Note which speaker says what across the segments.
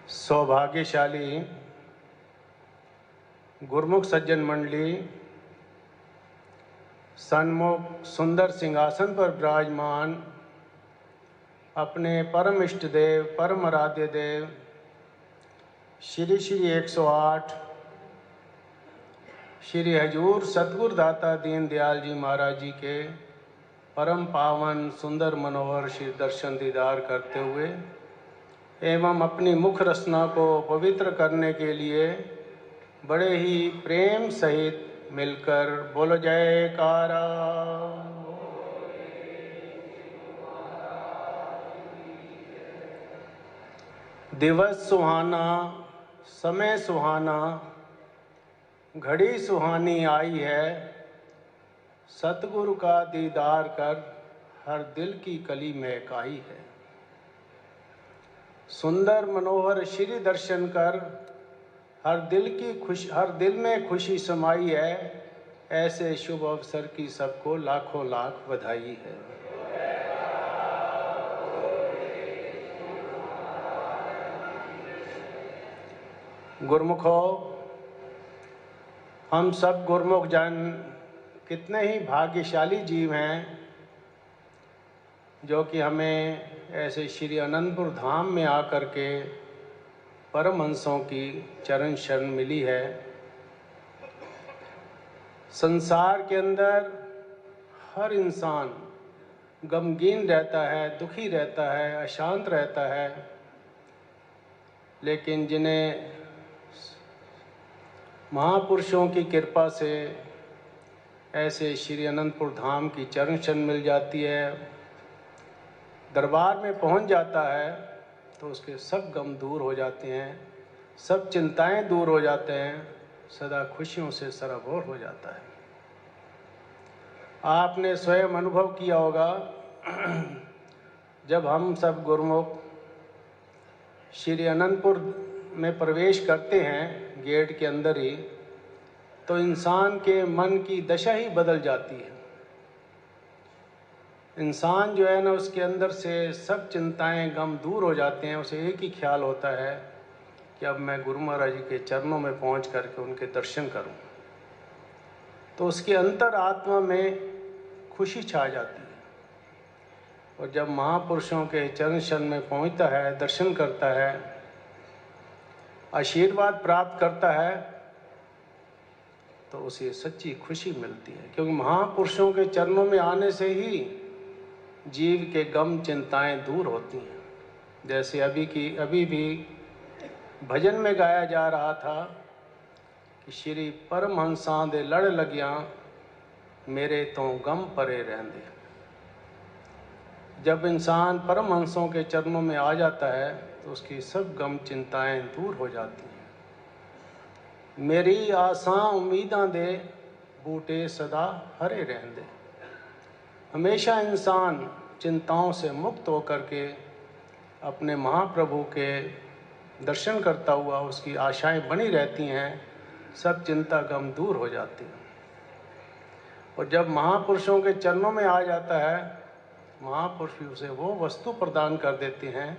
Speaker 1: सौभाग्यशाली गुरुमुख सज्जन मंडली सन्मुख सुंदर सिंहासन पर विराजमान अपने परम इष्ट देव परम आराध्य देव श्री श्री 108 श्री हजूर सतगुरु दाता दीन दयाल जी महाराज जी के परम पावन सुंदर मनोहर श्री दर्शन दीदार करते हुए एवं अपनी मुख रचना को पवित्र करने के लिए बड़े ही प्रेम सहित मिलकर बोलो जयकारा। दिवस सुहाना समय सुहाना घड़ी सुहानी आई है, सतगुरु का दीदार कर हर दिल की कली महकाई है। सुंदर मनोहर श्री दर्शन कर हर दिल में खुशी समाई है। ऐसे शुभ अवसर की सबको लाखों लाख बधाई है। गुरमुखो, हम सब गुरमुख जन कितने ही भाग्यशाली जीव हैं जो कि हमें ऐसे श्री अनंतपुर धाम में आकर के परमहंसों की चरण शरण मिली है। संसार के अंदर हर इंसान गमगीन रहता है, दुखी रहता है, अशांत रहता है, लेकिन जिन्हें महापुरुषों की कृपा से ऐसे श्री अनंतपुर धाम की चरण शरण मिल जाती है, दरबार में पहुंच जाता है, तो उसके सब गम दूर हो जाते हैं, सब चिंताएं दूर हो जाते हैं, सदा खुशियों से सराबोर हो जाता है। आपने स्वयं अनुभव किया होगा जब हम सब गुरुमुख श्री अनंतपुर में प्रवेश करते हैं गेट के अंदर ही, तो इंसान के मन की दशा ही बदल जाती है। इंसान जो है ना, उसके अंदर से सब चिंताएं गम दूर हो जाते हैं। उसे एक ही ख्याल होता है कि अब मैं गुरु महाराज जी के चरणों में पहुंच करके उनके दर्शन करूं। तो उसके अंतर आत्मा में खुशी छा जाती है। और जब महापुरुषों के चरण शरण में पहुंचता है, दर्शन करता है, आशीर्वाद प्राप्त करता है, तो उसे सच्ची खुशी मिलती है। क्योंकि महापुरुषों के चरणों में आने से ही जीव के गम चिंताएं दूर होती हैं। जैसे अभी भी भजन में गाया जा रहा था कि श्री परमहंसां दे लड़ लगियां मेरे तो गम परे रहंदे। जब इंसान परमहंसों के चरणों में आ जाता है तो उसकी सब गम चिंताएं दूर हो जाती हैं। मेरी आसां उम्मीदां दे बूटे सदा हरे रहंदे। हमेशा इंसान चिंताओं से मुक्त होकर के अपने महाप्रभु के दर्शन करता हुआ उसकी आशाएं बनी रहती हैं, सब चिंता गम दूर हो जाती हैं। और जब महापुरुषों के चरणों में आ जाता है, महापुरुष उसे वो वस्तु प्रदान कर देते हैं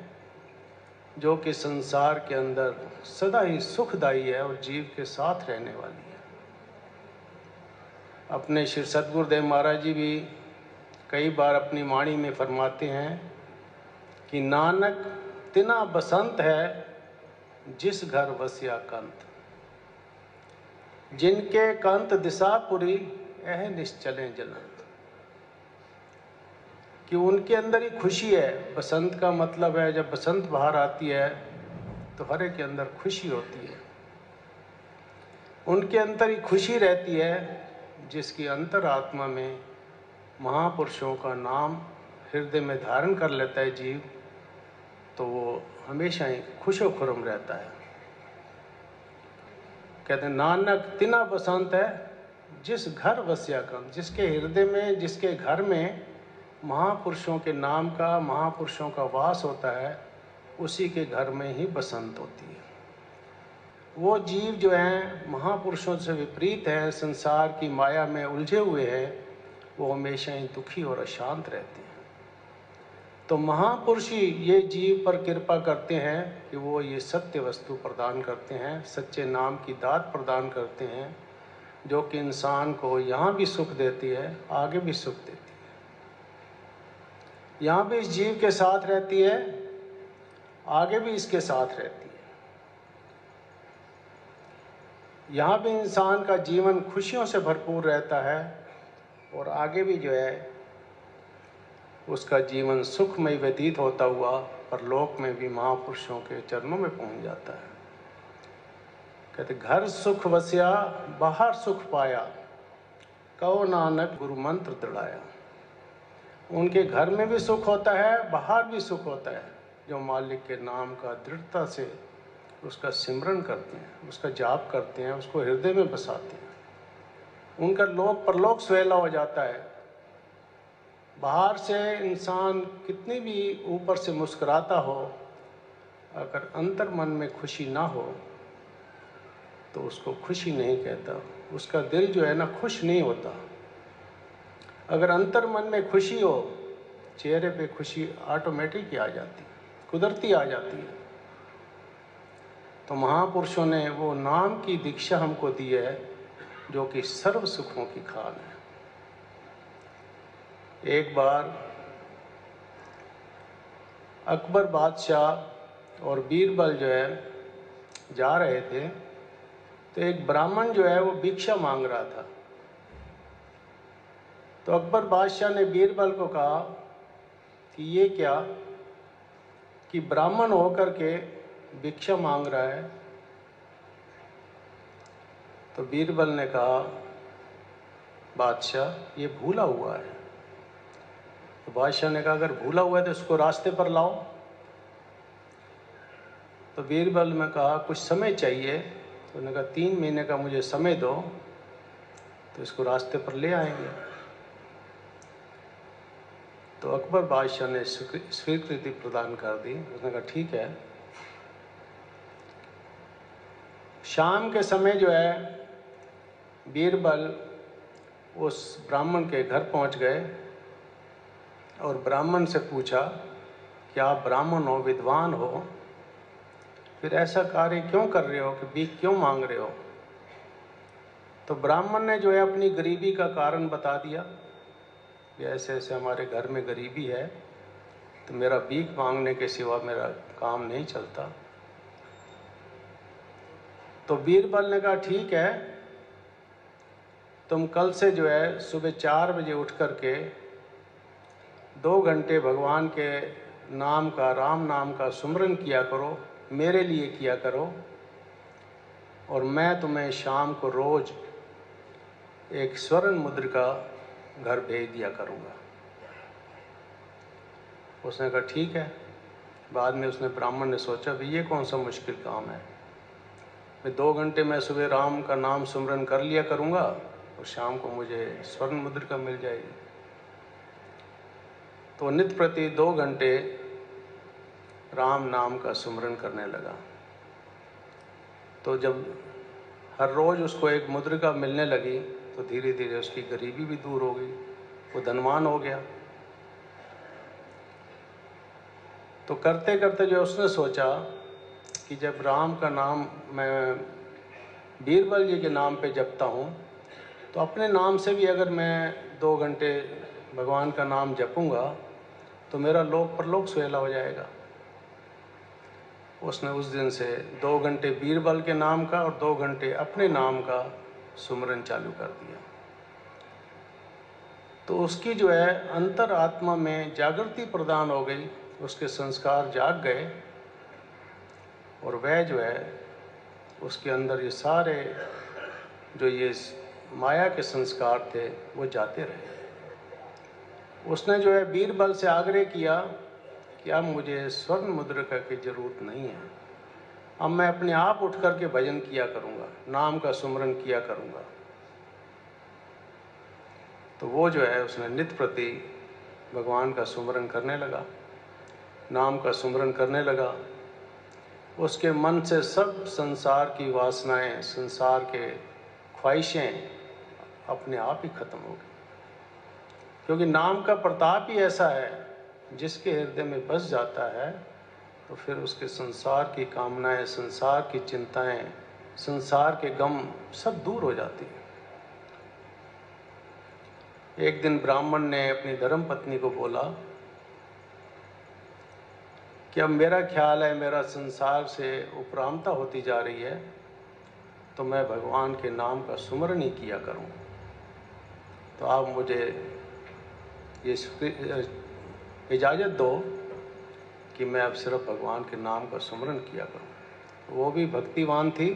Speaker 1: जो कि संसार के अंदर सदा ही सुखदायी है और जीव के साथ रहने वाली है। अपने श्री सतगुरुदेव महाराज जी भी कई बार अपनी वाणी में फरमाते हैं कि नानक तिना बसंत है जिस घर वसिया कंत, जिनके कंत दिशापुरी एह निश्चलें जलंत। कि उनके अंदर ही खुशी है। बसंत का मतलब है जब बसंत बाहर आती है तो हर एक के अंदर खुशी होती है। उनके अंदर ही खुशी रहती है जिसकी अंतर आत्मा में महापुरुषों का नाम हृदय में धारण कर लेता है जीव, तो वो हमेशा ही खुशो खुरम रहता है। कहते हैं नानक तिना बसंत है जिस घर वसिया कंत, जिसके हृदय में, जिसके घर में महापुरुषों के नाम का, महापुरुषों का वास होता है, उसी के घर में ही बसंत होती है। वो जीव जो हैं महापुरुषों से विपरीत हैं, संसार की माया में उलझे हुए हैं, वो हमेशा ही दुखी और अशांत रहते हैं। तो महापुरुष ही ये जीव पर कृपा करते हैं कि वो ये सत्य वस्तु प्रदान करते हैं, सच्चे नाम की दात प्रदान करते हैं, जो कि इंसान को यहाँ भी सुख देती है, आगे भी सुख देती है। यहाँ भी इस जीव के साथ रहती है, आगे भी इसके साथ रहती है। यहाँ भी इंसान का जीवन खुशियों से भरपूर रहता है और आगे भी जो है उसका जीवन सुखमय व्यतीत होता हुआ परलोक में भी महापुरुषों के चरणों में पहुंच जाता है। कहते घर सुख वस्या बाहर सुख पाया, कहो नानक गुरु मंत्र दृढ़ाया। उनके घर में भी सुख होता है, बाहर भी सुख होता है, जो मालिक के नाम का दृढ़ता से उसका सिमरन करते हैं, उसका जाप करते हैं, उसको हृदय में बसाते हैं। उनका लोक परलोक सुहेला हो जाता है। बाहर से इंसान कितनी भी ऊपर से मुस्कुराता हो, अगर अंतर मन में खुशी ना हो तो उसको खुशी नहीं कहता, उसका दिल जो है ना खुश नहीं होता। अगर अंतर मन में खुशी हो, चेहरे पे खुशी ऑटोमेटिक ही आ जाती है, कुदरती आ जाती है। तो महापुरुषों ने वो नाम की दीक्षा हमको दी है, जो कि सर्व सुखों की खान है। एक बार अकबर बादशाह और बीरबल जो है जा रहे थे, तो एक ब्राह्मण जो है वो भिक्षा मांग रहा था। तो अकबर बादशाह ने बीरबल को कहा कि ये क्या कि ब्राह्मण होकर के भिक्षा मांग रहा है। तो बीरबल ने कहा, बादशाह ये भूला हुआ है। तो बादशाह ने कहा, अगर भूला हुआ है तो इसको रास्ते पर लाओ। तो बीरबल ने कहा, कुछ समय चाहिए। तो उन्होंने कहा, 3 महीने का मुझे समय दो, तो इसको रास्ते पर ले आएंगे। तो अकबर बादशाह ने स्वीकृति प्रदान कर दी। उसने कहा, ठीक है। शाम के समय जो है बीरबल उस ब्राह्मण के घर पहुंच गए और ब्राह्मण से पूछा कि आप ब्राह्मण हो, विद्वान हो, फिर ऐसा कार्य क्यों कर रहे हो कि भीख क्यों मांग रहे हो? तो ब्राह्मण ने जो है अपनी गरीबी का कारण बता दिया कि ऐसे ऐसे हमारे घर में गरीबी है, तो मेरा भीख मांगने के सिवा मेरा काम नहीं चलता। तो बीरबल ने कहा, ठीक है, तुम कल से जो है सुबह 4 बजे उठ कर के 2 घंटे भगवान के नाम का, राम नाम का सुमरन किया करो, मेरे लिए किया करो, और मैं तुम्हें शाम को रोज एक स्वर्ण मुद्रिका घर भेज दिया करूँगा। उसने कहा, ठीक है। बाद में उसने ब्राह्मण ने सोचा, भाई ये कौन सा मुश्किल काम है, मैं 2 घंटे मैं सुबह राम का नाम सुमरन कर लिया करूँगा और शाम को मुझे स्वर्ण मुद्रिका मिल जाएगी। तो नित्य प्रति 2 घंटे राम नाम का सुमरन करने लगा। तो जब हर रोज़ उसको एक मुद्रिका मिलने लगी तो धीरे धीरे उसकी गरीबी भी दूर हो गई, वो धनवान हो गया। तो करते करते जो उसने सोचा कि जब राम का नाम मैं बीरबल जी के नाम पे जपता हूँ, तो अपने नाम से भी अगर मैं 2 घंटे भगवान का नाम जपूँगा तो मेरा लोक परलोक सुहेला हो जाएगा। उसने उस दिन से 2 घंटे बीरबल के नाम का और 2 घंटे अपने नाम का सुमरन चालू कर दिया। तो उसकी जो है अंतर आत्मा में जागृति प्रदान हो गई, उसके संस्कार जाग गए और वह जो है उसके अंदर ये सारे जो ये माया के संस्कार थे वो जाते रहे। उसने जो है बीरबल से आग्रह किया कि अब मुझे स्वर्ण मुद्रिका की जरूरत नहीं है, अब मैं अपने आप उठ कर के भजन किया करूँगा, नाम का सुमरन किया करूँगा। तो वो जो है उसने नित्य प्रति भगवान का सुमरन करने लगा, नाम का सुमरन करने लगा। उसके मन से सब संसार की वासनाएं, संसार के ख्वाहिशें अपने आप ही खत्म हो गई, क्योंकि नाम का प्रताप ही ऐसा है जिसके हृदय में बस जाता है तो फिर उसके संसार की कामनाएं, संसार की चिंताएं, संसार के गम सब दूर हो जाती हैं। एक दिन ब्राह्मण ने अपनी धर्मपत्नी को बोला कि अब मेरा ख्याल है मेरा संसार से उपरामता होती जा रही है, तो मैं भगवान के नाम का सुमरन ही किया करूं। तो आप मुझे ये इजाज़त दो कि मैं अब सिर्फ भगवान के नाम का सुमरन किया करूं। वो भी भक्तिवान थी।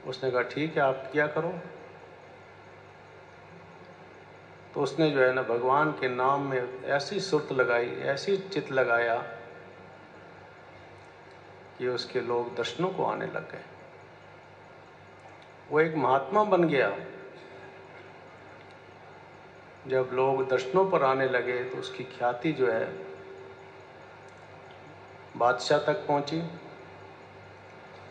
Speaker 1: उसने कहा ठीक है, आप किया करो। तो उसने जो है ना भगवान के नाम में ऐसी सुर्त लगाई, ऐसी चित लगाया कि उसके लोग दर्शनों को आने लग गए। वो एक महात्मा बन गया। जब लोग दर्शनों पर आने लगे तो उसकी ख्याति जो है बादशाह तक पहुंची।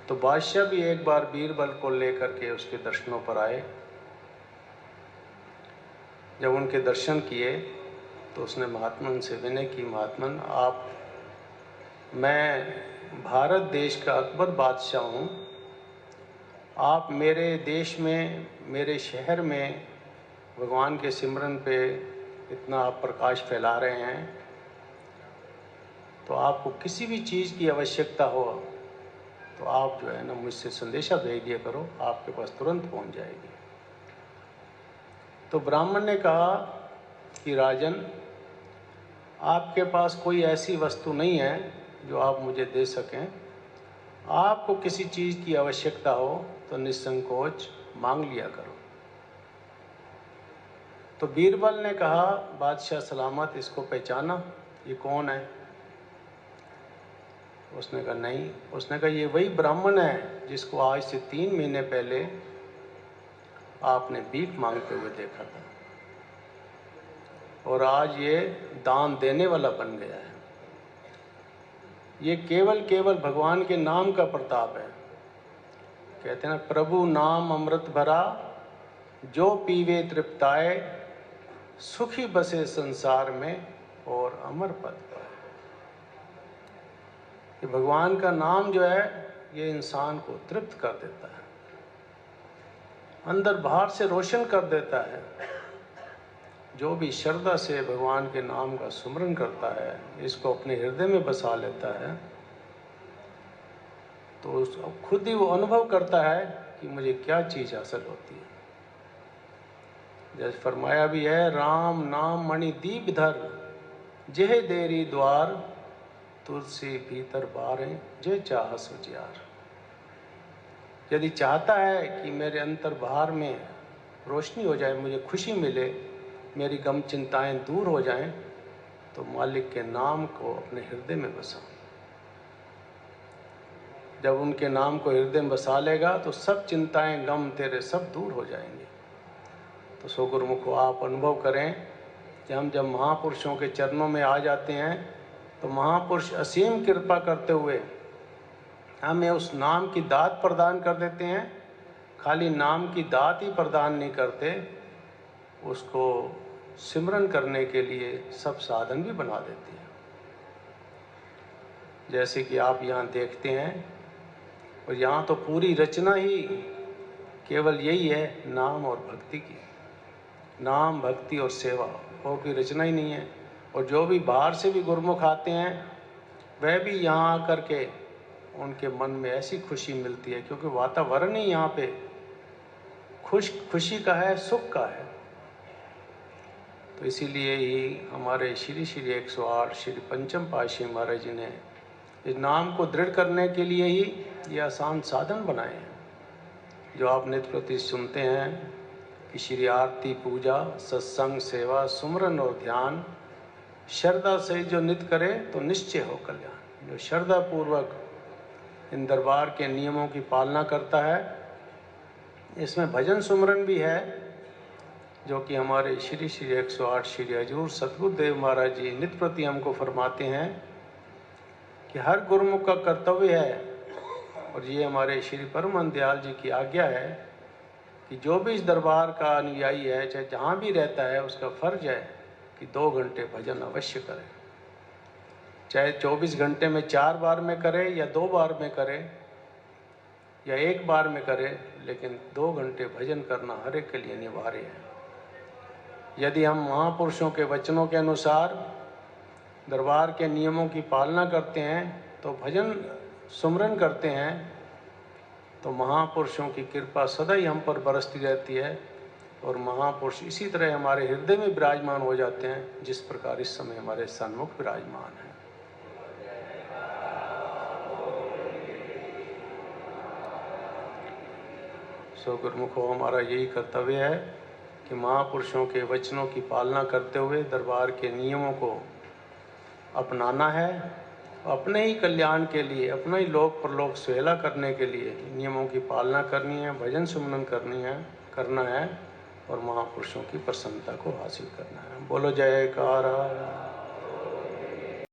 Speaker 1: तो बादशाह भी एक बार बीरबल को लेकर के उसके दर्शनों पर आए। जब उनके दर्शन किए तो उसने महात्मन से विनय की, महात्मन आप, मैं भारत देश का अकबर बादशाह हूँ, आप मेरे देश में, मेरे शहर में भगवान के सिमरन पे इतना आप प्रकाश फैला रहे हैं, तो आपको किसी भी चीज़ की आवश्यकता हो तो आप जो है ना मुझसे संदेशा भेज दिया करो, आपके पास तुरंत पहुंच जाएगी। तो ब्राह्मण ने कहा कि राजन, आपके पास कोई ऐसी वस्तु नहीं है जो आप मुझे दे सकें। आपको किसी चीज़ की आवश्यकता हो तो निसंकोच मांग लिया करो। तो बीरबल ने कहा, बादशाह सलामत, इसको पहचाना, ये कौन है? उसने कहा नहीं। उसने कहा ये वही ब्राह्मण है जिसको आज से 3 महीने पहले आपने भीख मांगते हुए देखा था, और आज ये दान देने वाला बन गया है। ये केवल भगवान के नाम का प्रताप है। कहते हैं ना, प्रभु नाम अमृत भरा, जो पीवे तृप्ताए, सुखी बसे संसार में और अमर पद पाए। कि भगवान का नाम जो है ये इंसान को तृप्त कर देता है, अंदर बाहर से रोशन कर देता है। जो भी श्रद्धा से भगवान के नाम का सुमरन करता है, इसको अपने हृदय में बसा लेता है, तो खुद ही वो अनुभव करता है कि मुझे क्या चीज़ हासिल होती है। जैसे फरमाया भी है, राम नाम मणि दीप धर, जेह देरी द्वार, तुलसी भीतर बारें, जे चाह सुजियार। यदि चाहता है कि मेरे अंतर बाहर में रोशनी हो जाए, मुझे खुशी मिले, मेरी गम चिंताएं दूर हो जाएं, तो मालिक के नाम को अपने हृदय में बसाओ। जब उनके नाम को हृदय में बसा लेगा तो सब चिंताएं, गम तेरे सब दूर हो जाएंगे। तो सो गुरुमुखो, आप अनुभव करें कि हम जब महापुरुषों के चरणों में आ जाते हैं तो महापुरुष असीम कृपा करते हुए हमें उस नाम की दात प्रदान कर देते हैं। खाली नाम की दात ही प्रदान नहीं करते, उसको सिमरन करने के लिए सब साधन भी बना देते हैं। जैसे कि आप यहाँ देखते हैं, और यहाँ तो पूरी रचना ही केवल यही है, नाम और भक्ति की। नाम, भक्ति और सेवा, और कोई रचना ही नहीं है। और जो भी बाहर से भी गुरुमुख आते हैं, वह भी यहाँ आकर के उनके मन में ऐसी खुशी मिलती है, क्योंकि वातावरण ही यहाँ पे खुशी का है, सुख का है। तो इसीलिए ही हमारे श्री 108 श्री पंचम पातशाही महाराज जी ने इस नाम को दृढ़ करने के लिए ही ये आसान साधन बनाए हैं, जो आप नित्य प्रति सुनते हैं कि श्री आरती, पूजा, सत्संग, सेवा, सुमरन और ध्यान श्रद्धा से जो नित्य करे तो निश्चय हो कल्याण। जो श्रद्धा पूर्वक इन दरबार के नियमों की पालना करता है, इसमें भजन सुमरन भी है, जो कि हमारे श्री 108 श्री हजूर सतगुरुदेव महाराज जी नित्य प्रति हमको फरमाते हैं कि हर गुरुमुख का कर्तव्य है, और ये हमारे श्री परम दयाल जी की आज्ञा है कि जो भी इस दरबार का अनुयायी है, चाहे जहाँ भी रहता है, उसका फर्ज है कि 2 घंटे भजन अवश्य करें। चाहे 24 घंटे में 4 बार में करे या 2 बार में करे या 1 बार में करे, लेकिन 2 घंटे भजन करना हर एक के लिए अनिवार्य है। यदि हम महापुरुषों के वचनों के अनुसार दरबार के नियमों की पालना करते हैं, तो भजन सुमरन करते हैं, तो महापुरुषों की कृपा सदा ही हम पर बरसती रहती है और महापुरुष इसी तरह हमारे हृदय में विराजमान हो जाते हैं जिस प्रकार इस समय हमारे सन्मुख विराजमान है। सो गुरुमुखों, हमारा यही कर्तव्य है कि महापुरुषों के वचनों की पालना करते हुए दरबार के नियमों को अपनाना है, अपने ही कल्याण के लिए, अपना ही लोक परलोक सुहेला करने के लिए नियमों की पालना करनी है, भजन सुमरन करना है और महापुरुषों की प्रसन्नता को हासिल करना है। बोलो जयकारा।